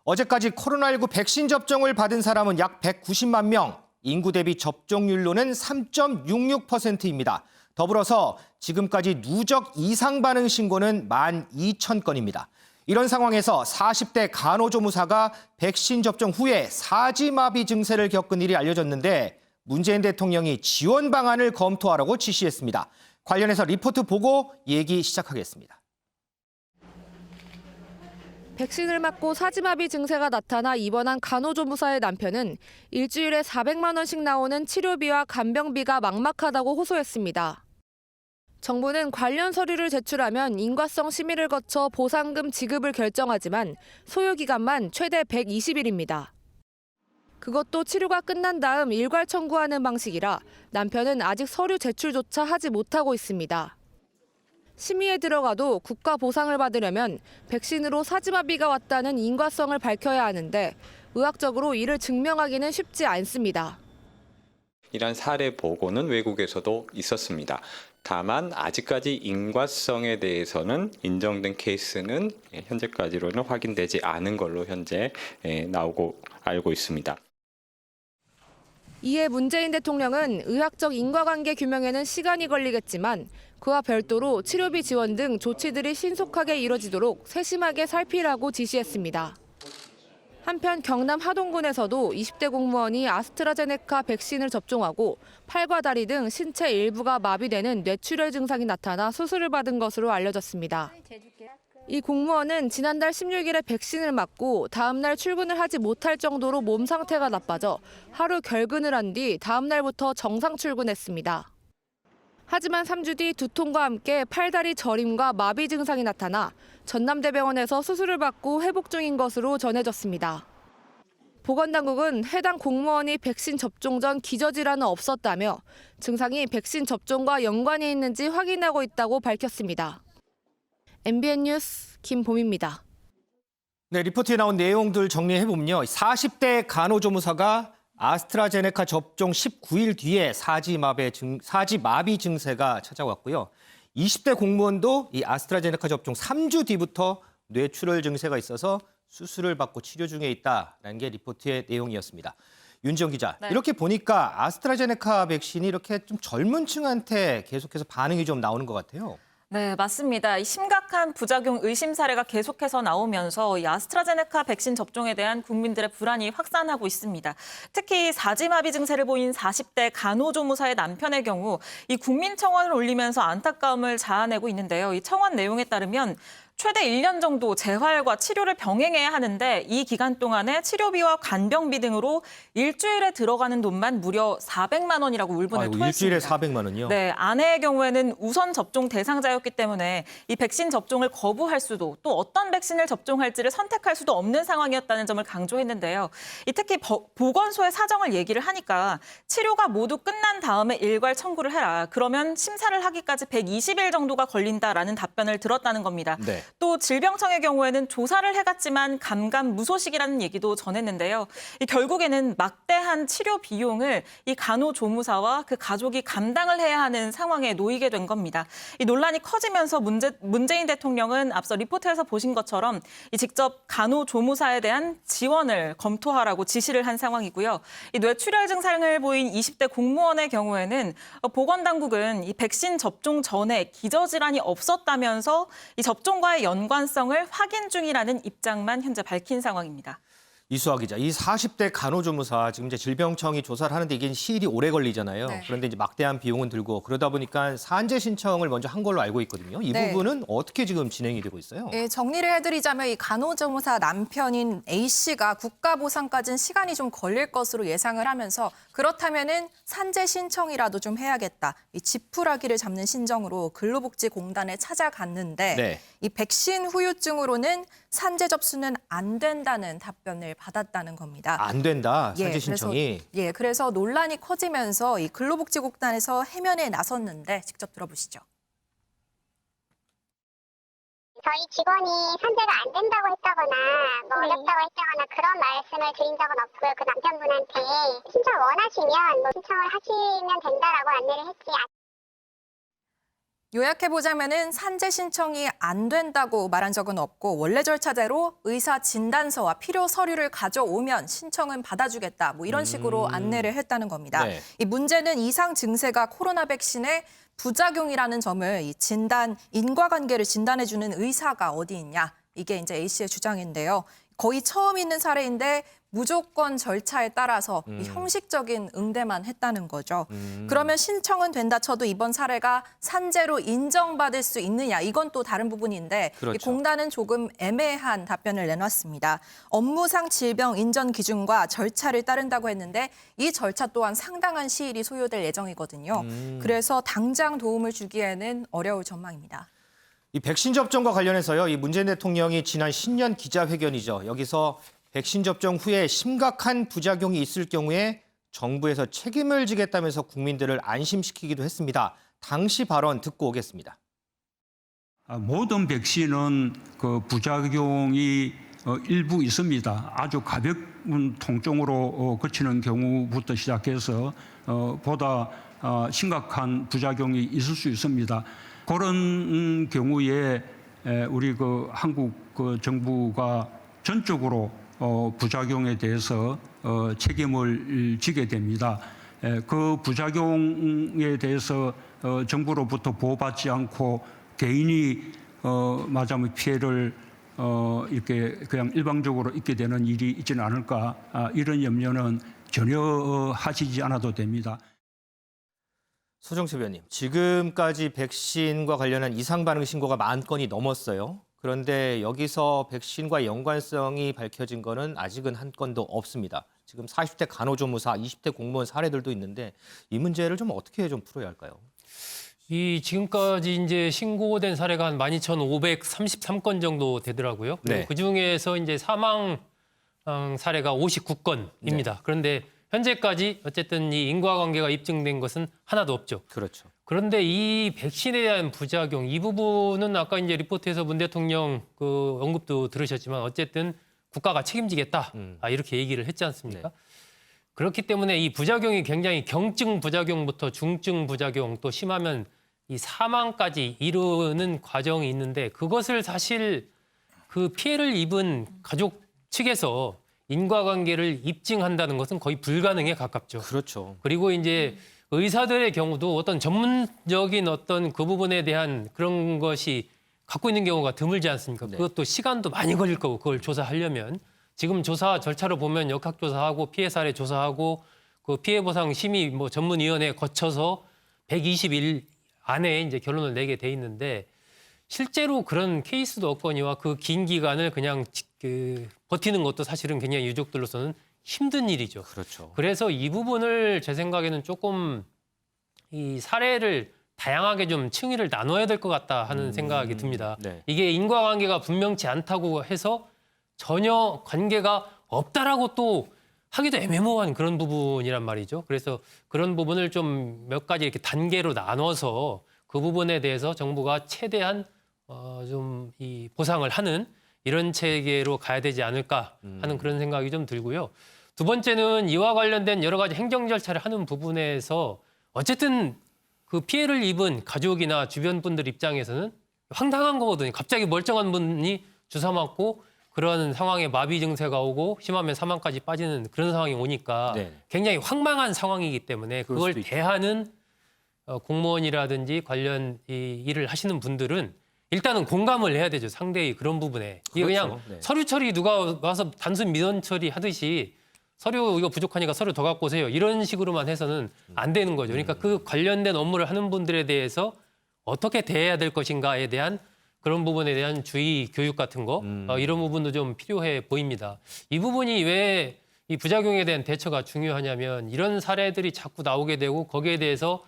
어제까지 코로나19 백신 접종을 받은 사람은 약 190만 명, 인구 대비 접종률로는 3.66%입니다. 더불어서 지금까지 누적 이상 반응 신고는 12,000건입니다. 이런 상황에서 40대 간호조무사가 백신 접종 후에 사지마비 증세를 겪은 일이 알려졌는데 문재인 대통령이 지원 방안을 검토하라고 지시했습니다. 관련해서 리포트 보고 얘기 시작하겠습니다. 백신을 맞고 사지마비 증세가 나타나 입원한 간호조무사의 남편은 일주일에 400만 원씩 나오는 치료비와 간병비가 막막하다고 호소했습니다. 정부는 관련 서류를 제출하면 인과성 심의를 거쳐 보상금 지급을 결정하지만 소요 기간만 최대 120일입니다. 그것도 치료가 끝난 다음 일괄 청구하는 방식이라 남편은 아직 서류 제출조차 하지 못하고 있습니다. 심의에 들어가도 국가 보상을 받으려면 백신으로 사지마비가 왔다는 인과성을 밝혀야 하는데 의학적으로 이를 증명하기는 쉽지 않습니다. 이런 사례 보고는 외국에서도 있었습니다. 다만 아직까지 인과성에 대해서는 인정된 케이스는 현재까지로는 확인되지 않은 걸로 현재 나오고 알고 있습니다. 이에 문재인 대통령은 의학적 인과관계 규명에는 시간이 걸리겠지만 그와 별도로 치료비 지원 등 조치들이 신속하게 이뤄지도록 세심하게 살피라고 지시했습니다. 한편 경남 하동군에서도 20대 공무원이 아스트라제네카 백신을 접종하고 팔과 다리 등 신체 일부가 마비되는 뇌출혈 증상이 나타나 수술을 받은 것으로 알려졌습니다. 이 공무원은 지난달 16일에 백신을 맞고 다음 날 출근을 하지 못할 정도로 몸 상태가 나빠져 하루 결근을 한 뒤 다음 날부터 정상 출근했습니다. 하지만 3주 뒤 두통과 함께 팔다리 저림과 마비 증상이 나타나 전남대병원에서 수술을 받고 회복 중인 것으로 전해졌습니다. 보건당국은 해당 공무원이 백신 접종 전 기저질환은 없었다며 증상이 백신 접종과 연관이 있는지 확인하고 있다고 밝혔습니다. MBN 뉴스 김봄입니다. 네, 리포트에 나온 내용들 정리해보면요. 40대 간호조무사가 아스트라제네카 접종 19일 뒤에 사지마비 증세가 찾아왔고요. 20대 공무원도 이 아스트라제네카 접종 3주 뒤부터 뇌출혈 증세가 있어서 수술을 받고 치료 중에 있다라는 게 리포트의 내용이었습니다. 윤지영 기자, 네. 이렇게 보니까 아스트라제네카 백신이 이렇게 좀 젊은 층한테 계속해서 반응이 좀 나오는 것 같아요. 네, 맞습니다. 이 심각한 부작용 의심 사례가 계속해서 나오면서 이 아스트라제네카 백신 접종에 대한 국민들의 불안이 확산하고 있습니다. 특히 사지마비 증세를 보인 40대 간호조무사의 남편의 경우 이 국민청원을 올리면서 안타까움을 자아내고 있는데요. 이 청원 내용에 따르면 최대 1년 정도 재활과 치료를 병행해야 하는데 이 기간 동안에 치료비와 간병비 등으로 일주일에 들어가는 돈만 무려 400만 원이라고 울분을 토했습니다. 일주일에 400만 원이요? 네, 아내의 경우에는 우선 접종 대상자였기 때문에 이 백신 접종을 거부할 수도 또 어떤 백신을 접종할지를 선택할 수도 없는 상황이었다는 점을 강조했는데요. 특히 보건소의 사정을 얘기를 하니까 치료가 모두 끝난 다음에 일괄 청구를 해라. 그러면 심사를 하기까지 120일 정도가 걸린다라는 답변을 들었다는 겁니다. 네. 또 질병청의 경우에는 조사를 해갔지만 감감무소식이라는 얘기도 전했는데요. 결국에는 막대한 치료 비용을 이 간호조무사와 그 가족이 감당을 해야 하는 상황에 놓이게 된 겁니다. 이 논란이 커지면서 문재인 대통령은 앞서 리포트에서 보신 것처럼 직접 간호조무사에 대한 지원을 검토하라고 지시를 한 상황이고요. 이 뇌출혈 증상을 보인 20대 공무원의 경우에는 보건당국은 이 백신 접종 전에 기저질환이 없었다면서 이 접종과의 연관성을 확인 중이라는 입장만 현재 밝힌 상황입니다. 이수아 기자, 이 40대 간호조무사 지금 이제 질병청이 조사를 하는데 이게 시일이 오래 걸리잖아요. 네. 그런데 이제 막대한 비용은 들고 그러다 보니까 산재 신청을 먼저 한 걸로 알고 있거든요. 이 네. 부분은 어떻게 지금 진행이 되고 있어요? 예, 정리를 해드리자면 이 간호조무사 남편인 A 씨가 국가보상까지는 시간이 좀 걸릴 것으로 예상을 하면서 그렇다면은 산재 신청이라도 좀 해야겠다. 이 지푸라기를 잡는 심정으로 근로복지공단에 찾아갔는데 네. 이 백신 후유증으로는 산재 접수는 안 된다는 답변을 받았다는 겁니다. 안 된다, 산재 신청이. 그래서 논란이 커지면서 이 근로복지공단에서 해면에 나섰는데 직접 들어보시죠. 저희 직원이 산재가 안 된다고 했다거나 뭐 어렵다고 했다거나 그런 말씀을 드린 적은 없고요. 그 남편분한테 신청 원하시면 뭐 신청을 하시면 된다라고 안내를 했지. 요약해보자면은 산재 신청이 안 된다고 말한 적은 없고 원래 절차대로 의사 진단서와 필요 서류를 가져오면 신청은 받아주겠다. 뭐 이런 식으로 안내를 했다는 겁니다. 네. 이 문제는 이상 증세가 코로나 백신의 부작용이라는 점을 이 진단, 인과관계를 진단해주는 의사가 어디 있냐. 이게 이제 A씨의 주장인데요. 거의 처음 있는 사례인데 무조건 절차에 따라서 이 형식적인 응대만 했다는 거죠. 그러면 신청은 된다 쳐도 이번 사례가 산재로 인정받을 수 있느냐 이건 또 다른 부분인데 그렇죠. 이 공단은 조금 애매한 답변을 내놨습니다. 업무상 질병 인정 기준과 절차를 따른다고 했는데 이 절차 또한 상당한 시일이 소요될 예정이거든요. 그래서 당장 도움을 주기에는 어려울 전망입니다. 이 백신 접종과 관련해서요. 이 문재인 대통령이 지난 신년 기자회견이죠. 여기서 백신 접종 후에 심각한 부작용이 있을 경우에 정부에서 책임을 지겠다면서 국민들을 안심시키기도 했습니다. 당시 발언 듣고 오겠습니다. 모든 백신은 그 부작용이 일부 있습니다. 아주 가벼운 통증으로 그치는 경우부터 시작해서 보다 심각한 부작용이 있을 수 있습니다. 그런 경우에 우리 그 한국 그 정부가 전적으로 부작용에 대해서 책임을 지게 됩니다. 그 부작용에 대해서 정부로부터 보호받지 않고 개인이 맞으면 피해를 이렇게 그냥 일방적으로 입게 되는 일이 있지는 않을까 이런 염려는 전혀 하시지 않아도 됩니다. 소정치 위원님, 지금까지 백신과 관련한 이상 반응 신고가 10,000건이 넘었어요. 그런데 여기서 백신과 연관성이 밝혀진 거는 아직은 한 건도 없습니다. 지금 40대 간호조무사, 20대 공무원 사례들도 있는데 이 문제를 좀 어떻게 좀 풀어야 할까요? 이 지금까지 이제 신고된 사례가 한 12,533건 정도 되더라고요. 네. 그 중에서 이제 사망 사례가 59건입니다. 네. 그런데 현재까지 어쨌든 이 인과관계가 입증된 것은 하나도 없죠. 그렇죠. 그런데 이 백신에 대한 부작용 이 부분은 아까 이제 리포트에서 문 대통령 그 언급도 들으셨지만 어쨌든 국가가 책임지겠다 이렇게 얘기를 했지 않습니까? 네. 그렇기 때문에 이 부작용이 굉장히 경증 부작용부터 중증 부작용 또 심하면 이 사망까지 이르는 과정이 있는데 그것을 사실 그 피해를 입은 가족 측에서 인과관계를 입증한다는 것은 거의 불가능에 가깝죠. 그렇죠. 그리고 이제 의사들의 경우도 어떤 전문적인 어떤 그 부분에 대한 그런 것이 갖고 있는 경우가 드물지 않습니까? 네. 그것도 시간도 많이 걸릴 거고 그걸 조사하려면 지금 조사 절차로 보면 역학조사하고 피해 사례 조사하고 그 피해 보상 심의 뭐 전문위원회 거쳐서 120일 안에 이제 결론을 내게 돼 있는데 실제로 그런 케이스도 없거니와 그 긴 기간을 그냥 버티는 것도 사실은 굉장히 유족들로서는 힘든 일이죠. 그렇죠. 그래서 이 부분을 제 생각에는 조금 이 사례를 다양하게 좀 층위를 나눠야 될 것 같다 하는 생각이 듭니다. 네. 이게 인과관계가 분명치 않다고 해서 전혀 관계가 없다라고 또 하기도 애매모호한 그런 부분이란 말이죠. 그래서 그런 부분을 좀 몇 가지 이렇게 단계로 나눠서 그 부분에 대해서 정부가 최대한 좀 이 보상을 하는 이런 체계로 가야 되지 않을까 하는 그런 생각이 좀 들고요. 두 번째는 이와 관련된 여러 가지 행정 절차를 하는 부분에서 어쨌든 그 피해를 입은 가족이나 주변 분들 입장에서는 황당한 거거든요. 갑자기 멀쩡한 분이 주사 맞고 그런 상황에 마비 증세가 오고 심하면 사망까지 빠지는 그런 상황이 오니까 네. 굉장히 황망한 상황이기 때문에 그럴 그걸 수도 있죠. 대하는 공무원이라든지 관련 이 일을 하시는 분들은 일단은 공감을 해야 되죠. 상대의 그런 부분에. 이게 그렇죠. 그냥 네. 서류 처리 누가 와서 단순 민원 처리하듯이 서류 이거 부족하니까 서류 더 갖고 오세요. 이런 식으로만 해서는 안 되는 거죠. 그러니까 그 관련된 업무를 하는 분들에 대해서 어떻게 대해야 될 것인가에 대한 그런 부분에 대한 주의 교육 같은 거 이런 부분도 좀 필요해 보입니다. 이 부분이 왜 이 부작용에 대한 대처가 중요하냐면 이런 사례들이 자꾸 나오게 되고 거기에 대해서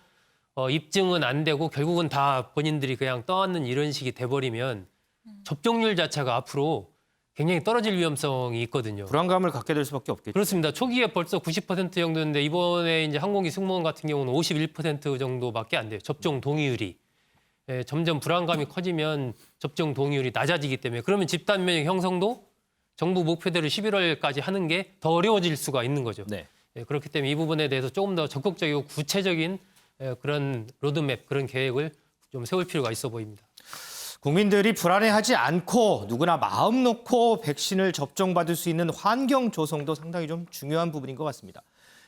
입증은 안 되고 결국은 다 본인들이 그냥 떠안는 이런 식이 돼버리면 접종률 자체가 앞으로 굉장히 떨어질 위험성이 있거든요. 불안감을 갖게 될 수밖에 없겠죠. 그렇습니다. 초기에 벌써 90% 정도인데 이번에 이제 항공기 승무원 같은 경우는 51% 정도밖에 안 돼요. 접종 동의율이. 예, 점점 불안감이 커지면 접종 동의율이 낮아지기 때문에 그러면 집단 면역 형성도 정부 목표대로 11월까지 하는 게 더 어려워질 수가 있는 거죠. 네. 예, 그렇기 때문에 이 부분에 대해서 조금 더 적극적이고 구체적인 그런 로드맵, 그런 계획을 좀 세울 필요가 있어 보입니다. 국민들이 불안해하지 않고 누구나 마음 놓고 백신을 접종받을 수 있는 환경 조성도 상당히 좀 중요한 부분인 것 같습니다.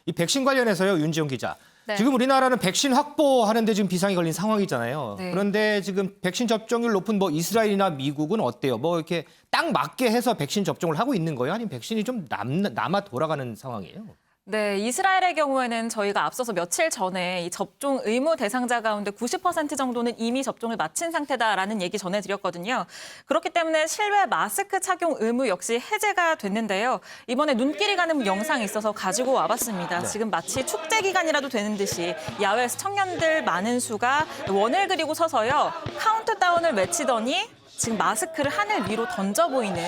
이 백신 관련해서요, 윤지영 기자. 네. 지금 우리나라는 백신 확보하는데 지금 비상이 걸린 상황이잖아요. 네. 그런데 지금 백신 접종률 높은 뭐 이스라엘이나 미국은 어때요? 뭐 이렇게 딱 맞게 해서 백신 접종을 하고 있는 거예요? 아니면 백신이 좀 남아 돌아가는 상황이에요? 네, 이스라엘의 경우에는 저희가 앞서서 며칠 전에 이 접종 의무 대상자 가운데 90% 정도는 이미 접종을 마친 상태다라는 얘기 전해드렸거든요. 그렇기 때문에 실외 마스크 착용 의무 역시 해제가 됐는데요. 이번에 눈길이 가는 영상이 있어서 가지고 와봤습니다. 지금 마치 축제 기간이라도 되는 듯이 야외에서 청년들 많은 수가 원을 그리고 서서요. 카운트다운을 외치더니 지금 마스크를 하늘 위로 던져 보이는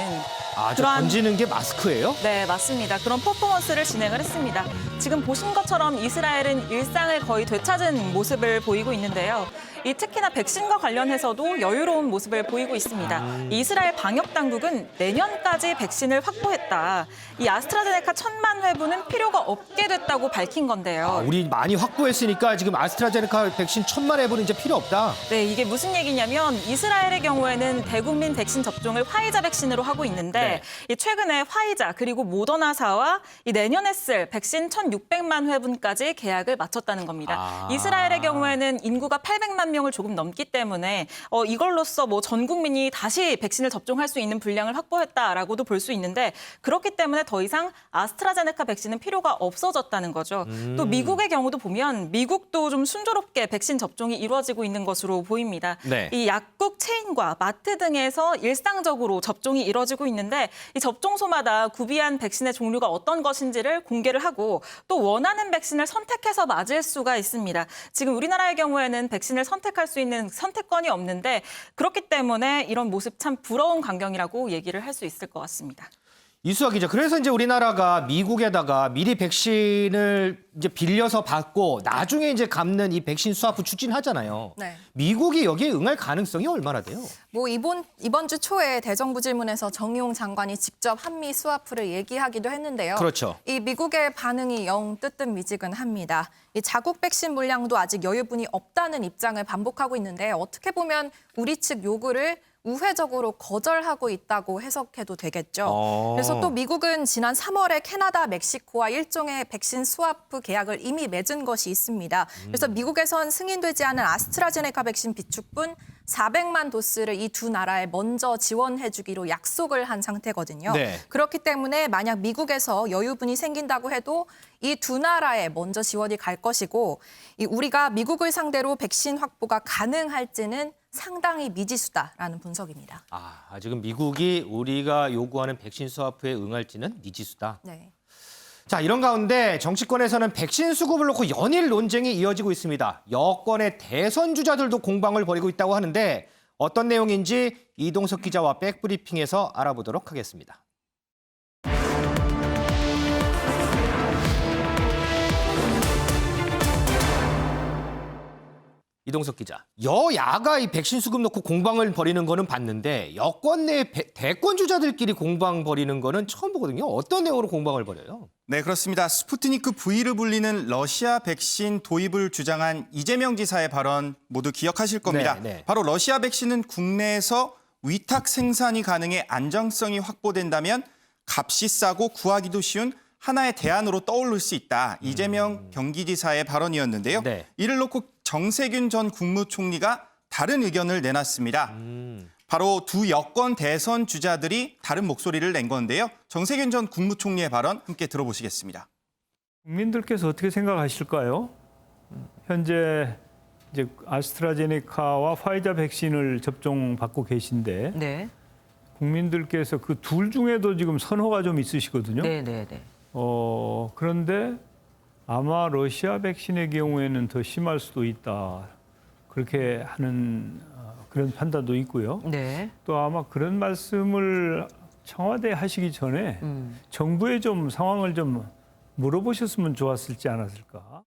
아, 저 던지는 게 마스크예요? 네, 맞습니다. 그런 퍼포먼스를 진행을 했습니다. 지금 보신 것처럼 이스라엘은 일상을 거의 되찾은 모습을 보이고 있는데요. 이 특히나 백신과 관련해서도 여유로운 모습을 보이고 있습니다. 이스라엘 방역 당국은 내년까지 백신을 확보했다. 이 아스트라제네카 1000만 회분은 필요가 없게 됐다고 밝힌 건데요. 아, 우리 많이 확보했으니까 지금 아스트라제네카 백신 1000만 회분은 이제 필요 없다. 네, 이게 무슨 얘기냐면 이스라엘의 경우에는 대국민 백신 접종을 화이자 백신으로 하고 있는데 이 최근에 화이자 그리고 모더나사와 이 내년에 쓸 백신 1600만 회분까지 계약을 마쳤다는 겁니다. 이스라엘의 경우에는 인구가 800만 명을 조금 넘기 때문에 이걸로써 뭐 전 국민이 다시 백신을 접종할 수 있는 분량을 확보했다라고도 볼 수 있는데 그렇기 때문에 더 이상 아스트라제네카 백신은 필요가 없어졌다는 거죠. 또 미국의 경우도 보면 미국도 좀 순조롭게 백신 접종이 이루어지고 있는 것으로 보입니다. 네. 이 약국 체인과 마트 등에서 일상적으로 접종이 이루어지고 있는데 이 접종소마다 구비한 백신의 종류가 어떤 것인지를 공개를 하고 또 원하는 백신을 선택해서 맞을 수가 있습니다. 지금 우리나라의 경우에는 백신을 선택할 수 있는 선택권이 없는데 그렇기 때문에 이런 모습 참 부러운 광경이라고 얘기를 할 수 있을 것 같습니다. 이수아 기자, 그래서 이제 우리나라가 미국에다가 미리 백신을 이제 빌려서 받고 나중에 이제 갚는 이 백신 수화프 추진하잖아요. 네. 미국이 여기에 응할 가능성이 얼마나 돼요? 뭐 이번 주 초에 대정부 질문에서 정의용 장관이 직접 한미 스와프를 얘기하기도 했는데요. 그렇죠. 이 미국의 반응이 영 뜨뜻미지근합니다. 이 자국 백신 물량도 아직 여유분이 없다는 입장을 반복하고 있는데 어떻게 보면 우리 측 요구를 우회적으로 거절하고 있다고 해석해도 되겠죠. 그래서 또 미국은 지난 3월에 캐나다, 멕시코와 일종의 백신 스와프 계약을 이미 맺은 것이 있습니다. 그래서 미국에선 승인되지 않은 아스트라제네카 백신 비축분 400만 도스를 이 두 나라에 먼저 지원해주기로 약속을 한 상태거든요. 네. 그렇기 때문에 만약 미국에서 여유분이 생긴다고 해도 이 두 나라에 먼저 지원이 갈 것이고 우리가 미국을 상대로 백신 확보가 가능할지는 상당히 미지수다라는 분석입니다. 지금 미국이 우리가 요구하는 백신 스와프에 응할지는 미지수다. 네. 자, 이런 가운데 정치권에서는 백신 수급을 놓고 연일 논쟁이 이어지고 있습니다. 여권의 대선 주자들도 공방을 벌이고 있다고 하는데 어떤 내용인지 이동석 기자와 백브리핑에서 알아보도록 하겠습니다. 이동석 기자, 여야가 이 백신 수급 놓고 공방을 벌이는 거는 봤는데 여권 내 대권 주자들끼리 공방 벌이는 거는 처음 보거든요. 어떤 내용으로 공방을 벌여요? 네, 그렇습니다. 스푸트니크 V를 불리는 러시아 백신 도입을 주장한 이재명 지사의 발언 모두 기억하실 겁니다. 네. 바로 러시아 백신은 국내에서 위탁 생산이 가능해 안정성이 확보된다면 값이 싸고 구하기도 쉬운 하나의 대안으로 떠오를 수 있다. 이재명 경기지사의 발언이었는데요. 네. 이를 놓고 정세균 전 국무총리가 다른 의견을 내놨습니다. 바로 두 여권 대선 주자들이 다른 목소리를 낸 건데요. 정세균 전 국무총리의 발언 함께 들어보시겠습니다. 국민들께서 어떻게 생각하실까요? 현재 이제 아스트라제네카와 화이자 백신을 접종받고 계신데 네. 국민들께서 그 둘 중에도 지금 선호가 좀 있으시거든요. 네. 그런데 아마 러시아 백신의 경우에는 더 심할 수도 있다. 그렇게 하는 그런 판단도 있고요. 네. 또 아마 그런 말씀을 청와대에 하시기 전에 정부에 좀 상황을 좀 물어보셨으면 좋았을지 않았을까.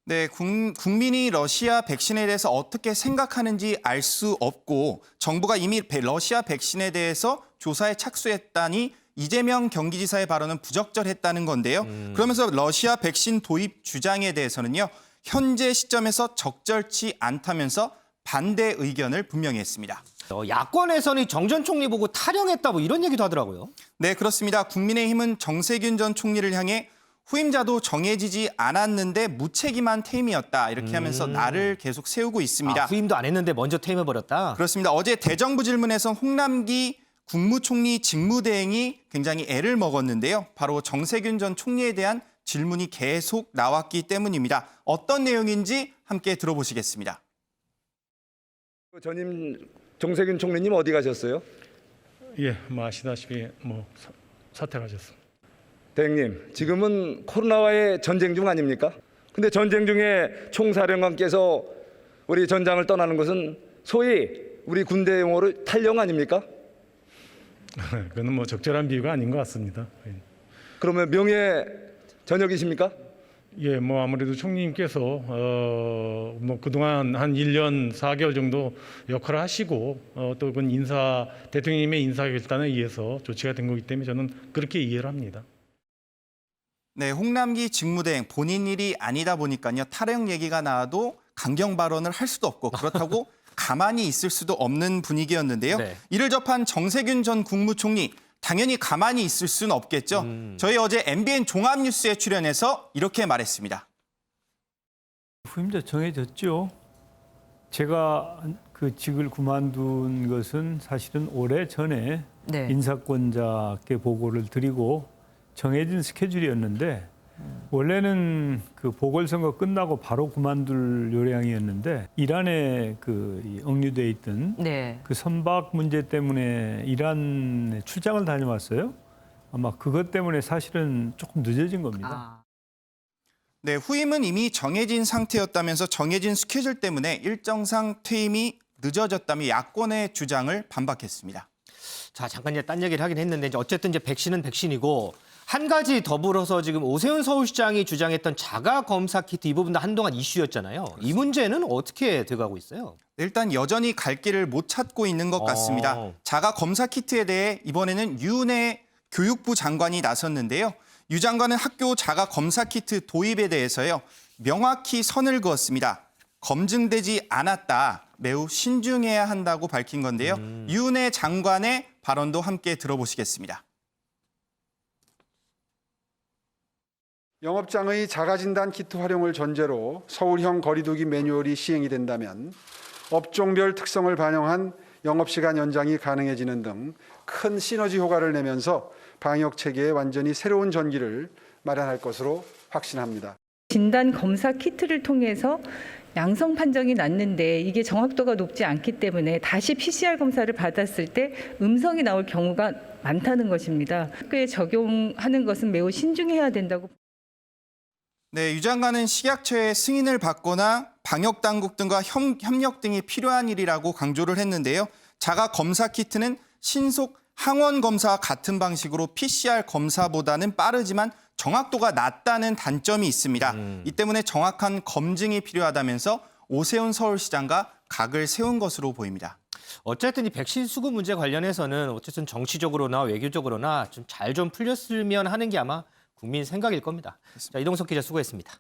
네, 국민이 러시아 백신에 대해서 어떻게 생각하는지 알 수 없고 정부가 이미 러시아 백신에 대해서 조사에 착수했다니 이재명 경기지사의 발언은 부적절했다는 건데요. 그러면서 러시아 백신 도입 주장에 대해서는요. 현재 시점에서 적절치 않다면서 반대 의견을 분명히 했습니다. 야권에서는 정 전 총리 보고 타령했다 뭐 이런 얘기도 하더라고요. 네, 그렇습니다. 국민의힘은 정세균 전 총리를 향해 후임자도 정해지지 않았는데 무책임한 퇴임이었다 이렇게 하면서 날을 계속 세우고 있습니다. 후임도 안 했는데 먼저 퇴임해버렸다. 그렇습니다. 어제 대정부 질문에서 홍남기 국무총리 직무대행이 굉장히 애를 먹었는데요. 바로 정세균 전 총리에 대한 질문이 계속 나왔기 때문입니다. 어떤 내용인지 함께 들어보시겠습니다. 전임 정세균 총리님 어디 가셨어요? 예, 뭐 아시다시피 뭐 사퇴하셨습니다. 대행님, 지금은 코로나와의 전쟁 중 아닙니까? 근데 전쟁 중에 총사령관께서 우리 전장을 떠나는 것은 소위 우리 군대 용어로 탈영 아닙니까? 그건 뭐 적절한 비유가 아닌 것 같습니다. 그러면 명예 전역이십니까? 예, 뭐 아무래도 총리님께서 뭐 그동안 한 1년 4개월 정도 역할을 하시고 또 그건 대통령님의 인사 결단에 의해서 조치가 된 거기 때문에 저는 그렇게 이해를 합니다. 네, 홍남기 직무대행 본인 일이 아니다 보니까요. 탈영 얘기가 나와도 강경 발언을 할 수도 없고 그렇다고 가만히 있을 수도 없는 분위기였는데요. 네. 이를 접한 정세균 전 국무총리 당연히 가만히 있을 수는 없겠죠. 저희 어제 MBN 종합뉴스에 출연해서 이렇게 말했습니다. 후임자 정해졌죠. 제가 그 직을 그만둔 것은 사실은 오래 전에 인사권자께 보고를 드리고 정해진 스케줄이었는데 원래는 그 보궐선거 끝나고 바로 그만둘 요량이었는데 이란에 그 억류돼 있던 그 선박 문제 때문에 이란에 출장을 다녀왔어요. 아마 그것 때문에 사실은 조금 늦어진 겁니다. 네, 후임은 이미 정해진 상태였다면서 정해진 스케줄 때문에 일정상 퇴임이 늦어졌다며 야권의 주장을 반박했습니다. 자, 잠깐 이제 딴 얘기를 하긴 했는데 이제 어쨌든 이제 백신은 백신이고 한 가지 더불어서 지금 오세훈 서울시장이 주장했던 자가 검사 키트 이 부분도 한동안 이슈였잖아요. 그렇습니다. 이 문제는 어떻게 돼가고 있어요? 일단 여전히 갈 길을 못 찾고 있는 것 같습니다. 자가 검사 키트에 대해 이번에는 유은혜 교육부 장관이 나섰는데요. 유 장관은 학교 자가 검사 키트 도입에 대해서요. 명확히 선을 그었습니다. 검증되지 않았다. 매우 신중해야 한다고 밝힌 건데요. 유은혜 장관의 발언도 함께 들어보시겠습니다. 영업장의 자가진단 키트 활용을 전제로 서울형 거리두기 매뉴얼이 시행이 된다면 업종별 특성을 반영한 영업시간 연장이 가능해지는 등 큰 시너지 효과를 내면서 방역 체계에 완전히 새로운 전기를 마련할 것으로 확신합니다. 진단 검사 키트를 통해서 양성 판정이 났는데 이게 정확도가 높지 않기 때문에 다시 PCR 검사를 받았을 때 음성이 나올 경우가 많다는 것입니다. 학교에 적용하는 것은 매우 신중해야 된다고. 네, 유 장관은 식약처의 승인을 받거나 방역 당국 등과 협력 등이 필요한 일이라고 강조를 했는데요. 자가 검사 키트는 신속 항원 검사와 같은 방식으로 PCR 검사보다는 빠르지만 정확도가 낮다는 단점이 있습니다. 이 때문에 정확한 검증이 필요하다면서 오세훈 서울시장과 각을 세운 것으로 보입니다. 어쨌든 이 백신 수급 문제 관련해서는 어쨌든 정치적으로나 외교적으로나 좀 잘 좀 풀렸으면 하는 게 아마 국민 생각일 겁니다. 자, 이동석 기자 수고했습니다.